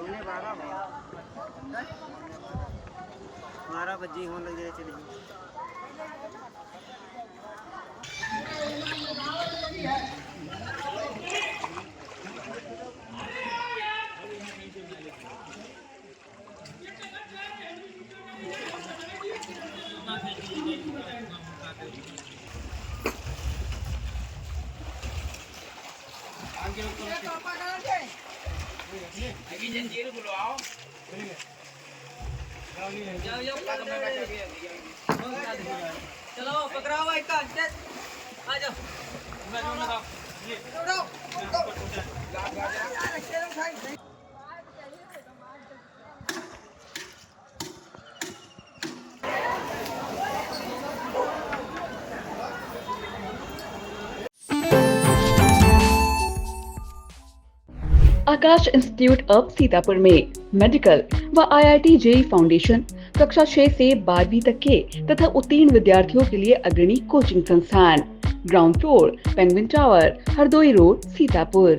12 बजे होने लगे चले। चलो पकड़ाओ भाई का आ जाओ। आकाश इंस्टीट्यूट ऑफ सीतापुर में मेडिकल व IIT जेईई फाउंडेशन कक्षा 6 से 12वीं तक के तथा उत्तीर्ण विद्यार्थियों के लिए अग्रणी कोचिंग संस्थान। Ground floor, penguin tower, Hardoi road, Sitapur.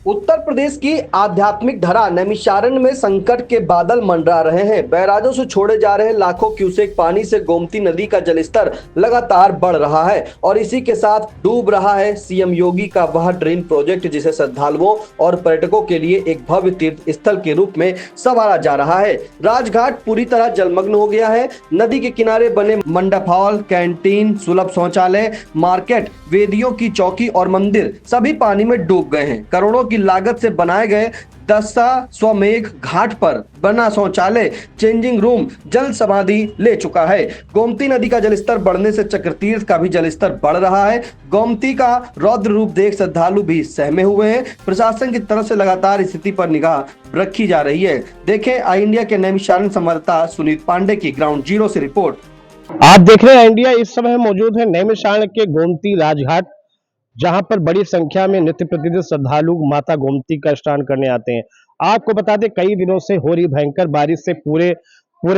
Uttar Pradesh की आध्यात्मिक धरा नैमिषारण्य में संकट के बादल मंडरा रहे हैं। बैराजों से छोड़े जा रहे लाखों क्यूसेक पानी से गोमती नदी का जलस्तर लगातार बढ़ रहा है और इसी के साथ डूब रहा है सीएम योगी का वह ड्रीम प्रोजेक्ट, जिसे श्रद्धालुओं और पर्यटकों के लिए एक भव्य तीर्थ स्थल के रूप में संवारा जा रहा है। राजघाट पूरी तरह जलमग्न हो गया है। नदी के किनारे बने मंडप हॉल, कैंटीन, सुलभ शौचालय, मार्केट, वेदियों की चौकी और मंदिर सभी पानी में डूब गए हैं। करोड़ों की लागत से बनाए गए दशाश्वमेध घाट पर बना शौचालय, चेंजिंग रूम जल समाधि ले चुका है। गोमती नदी का जलस्तर बढ़ने से चक्रतीर्थ का भी जलस्तर बढ़ रहा है। गोमती का रौद्र रूप देख श्रद्धालु भी सहमे हुए हैं। प्रशासन की तरफ से लगातार स्थिति पर निगाह रखी जा रही है। देखें आई इंडिया के नैमिषारण्य संवाददाता सुनीत पांडे की ग्राउंड जीरो से रिपोर्ट। आप देख रहे हैं इंडिया। इस समय मौजूद है नैमिषारण्य के गोमती राजघाट, जहां पर बड़ी संख्या में नित्य प्रतिदिन श्रद्धालु माता गोमती का स्नान करने आते हैं। आपको बता दें, कई दिनों से हो रही भयंकर बारिश से पूरे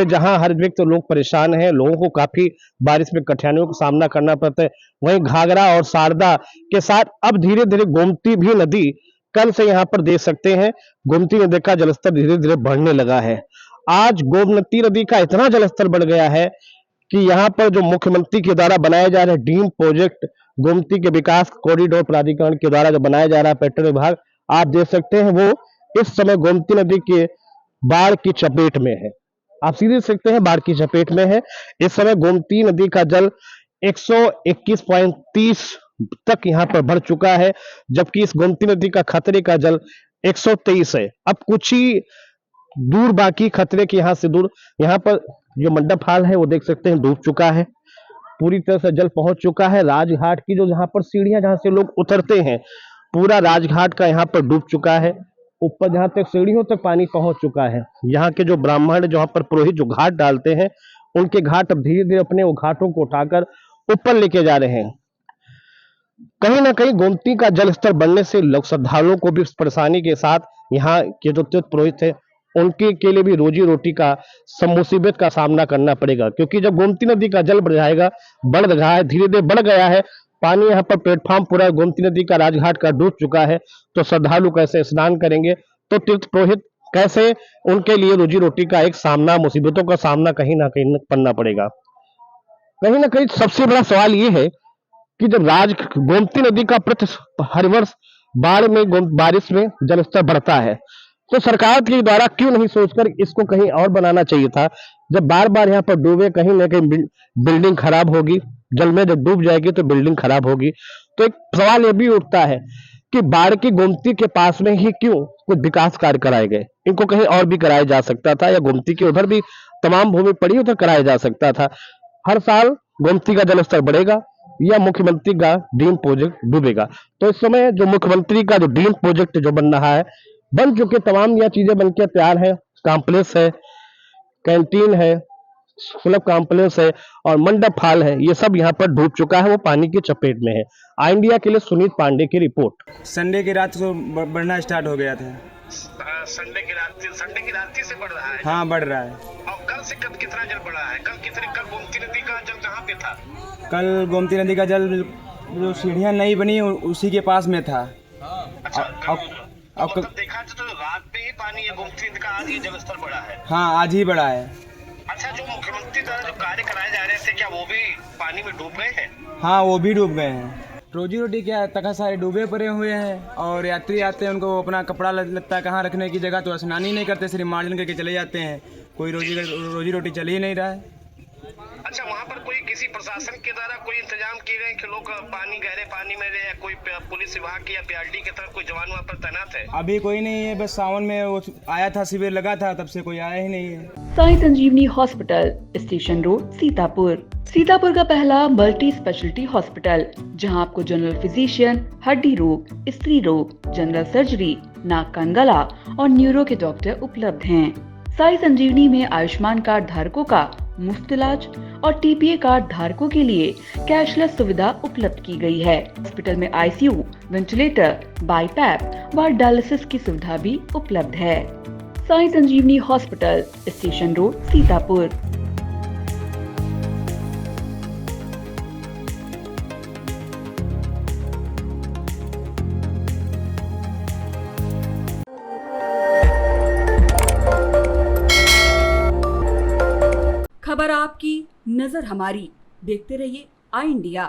जहां हर व्यक्ति लोग परेशान हैं। लोगों को काफी बारिश में कठिनाइयों का सामना करना पड़ता है। वहीं घाघरा और शारदा के साथ अब धीरे धीरे गोमती भी नदी, कल से यहाँ पर देख सकते हैं गोमती नदी का जलस्तर धीरे धीरे बढ़ने लगा है। आज गोमती नदी का इतना जलस्तर बढ़ गया है कि यहाँ पर जो मुख्यमंत्री के द्वारा बनाया जा रहा है ड्रीम प्रोजेक्ट, गोमती के विकास कॉरिडोर प्राधिकरण के द्वारा जो बनाया जा रहा है पर्यटन विभाग, आप देख सकते हैं वो इस समय गोमती नदी के बाढ़ की चपेट में है। आप सीधे देख सकते हैं बाढ़ की चपेट में है। इस समय गोमती नदी का जल 121.30 तक यहाँ पर बढ़ चुका है, जबकि इस गोमती नदी का खतरे का जल 123 है। अब कुछ ही दूर बाकी खतरे के यहाँ से दूर, यहाँ पर जो मंडप हाल है वो देख सकते हैं डूब चुका है। पूरी तरह से जल पहुंच चुका है। राजघाट की जो जहां पर सीढ़ियां जहां से लोग उतरते हैं, पूरा राजघाट का यहाँ पर डूब चुका है। ऊपर जहां तक सीढ़ियों तक पानी पहुंच चुका है। यहाँ के जो ब्राह्मण जहां पर पुरोहित जो घाट डालते हैं, उनके घाट अब धीरे धीरे अपने वो घाटों को उठाकर ऊपर लेके जा रहे हैं। कहीं ना कहीं गोमती का जल स्तर बढ़ने से लोग श्रद्धालुओं को भी परेशानी के साथ यहाँ के जो तीर्थ पुरोहित है उनके के लिए भी रोजी रोटी का मुसीबत का सामना करना पड़ेगा, क्योंकि जब गोमती नदी का जल बढ़ रहा है, धीरे धीरे बढ़ गया है पानी, यहाँ पर प्लेटफॉर्म पूरा गोमती नदी का राजघाट का डूब चुका है, तो श्रद्धालु कैसे स्नान करेंगे, तो तीर्थ पुरोहित कैसे, उनके लिए रोजी रोटी का एक सामना, मुसीबतों का सामना कहीं ना कहीं करना पड़ेगा। कहीं ना कहीं सबसे बड़ा सवाल ये है कि जब गोमती नदी का हर वर्ष बारिश में जलस्तर बढ़ता है, तो सरकार के द्वारा क्यों नहीं सोचकर इसको कहीं और बनाना चाहिए था। जब बार बार यहाँ पर डूबे, कहीं ना कहीं बिल्डिंग खराब होगी, जल में जब डूब जाएगी तो बिल्डिंग खराब होगी। तो एक सवाल ये भी उठता है कि बाढ़ की गोमती के पास में ही क्यों कुछ विकास कार्य कराए गए, इनको कहीं और भी कराया जा सकता था, या गोमती के उधर भी तमाम भूमि पड़ी उधर कराया जा सकता था। हर साल गोमती का जलस्तर बढ़ेगा या मुख्यमंत्री का ड्रीम प्रोजेक्ट डूबेगा। तो इस समय जो मुख्यमंत्री का जो ड्रीम प्रोजेक्ट जो बन रहा है, बन चुके तमाम यह चीजें बनकर तैयार है। कॉम्प्लेक्स है, कैंटीन है, सुलभ कॉम्प्लेक्स है और मंडप हाल है, ये सब यहाँ पर डूब चुका है, वो पानी की चपेट में है। आई इंडिया के लिए सुनीत पांडे की रिपोर्ट। संडे की रात को बढ़ना स्टार्ट हो गया था। संडे की रात से बढ़ रहा है। हाँ, बढ़ रहा है। और कल से कितना जल बढ़ा है? कल गोमती नदी का जल कहाँ पे था? कल गोमती नदी का जल जो सीढ़ियाँ नहीं बनी उसी के पास में था। अच्छा, अब मतलब देखा तो रात में ही पानी है गोमती नदी का, आज ये जलस्तर बढ़ा है। हाँ, आज ही बढ़ा है। अच्छा, जो मुख्यमंत्री द्वारा जो कार्य कराए जा रहे थे, क्या वो भी पानी में डूब गए हैं? हाँ, वो भी डूब गए हैं। रोजी रोटी क्या है, तखत सारे डूबे पड़े हुए हैं और यात्री आते हैं, उनको अपना कपड़ा लगता कहाँ रखने की जगह, तो स्नान ही नहीं करते, सिर्फ मार्जन करके चले जाते हैं। कोई रोजी रोटी चल ही नहीं रहा है। अच्छा, वहाँ पर कोई किसी प्रशासन के द्वारा कोई इंतजाम किए गए कि लोग पानी गहरे पानी में रहे, या कोई पुलिस विभाग की या पीआरडी की तरफ कोई जवान वहाँ पर तैनात है? अभी कोई नहीं है, बस सावन में वो आया था, शिविर लगा था, तब से कोई आया ही नहीं है। Sai Sanjeevani hospital, station road, Sitapur. Sitapur का पहला मल्टी स्पेशलिटी हॉस्पिटल, जहां आपको जनरल फिजिशियन, हड्डी रोग, स्त्री रोग, जनरल सर्जरी, नाक कान गला और न्यूरो के डॉक्टर उपलब्ध हैं। साई संजीवनी में आयुष्मान कार्ड धारकों का मुफ्त इलाज और टीपीए कार्ड धारकों के लिए कैशलेस सुविधा उपलब्ध की गई है। हॉस्पिटल में आईसीयू, वेंटिलेटर, बाईपैप व डायलिसिस की सुविधा भी उपलब्ध है। Sai Sanjeevani hospital, station road, Sitapur. खबर आपकी, नजर हमारी। देखते रहिए आई इंडिया।